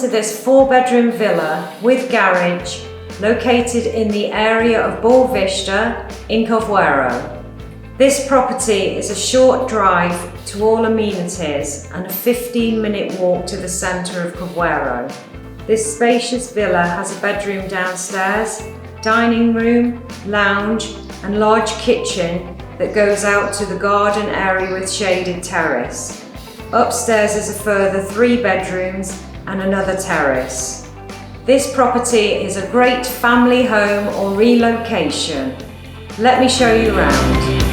to this 4-bedroom villa with garage located in the area of Boavista in Carvoeiro. This property is a short drive to all amenities and a 15-minute walk to the centre of Carvoeiro. This spacious villa has a bedroom downstairs, dining room, lounge and large kitchen that goes out to the garden area with shaded terrace. Upstairs is a further 3 bedrooms and another terrace. This property is a great family home or relocation. Let me show you around.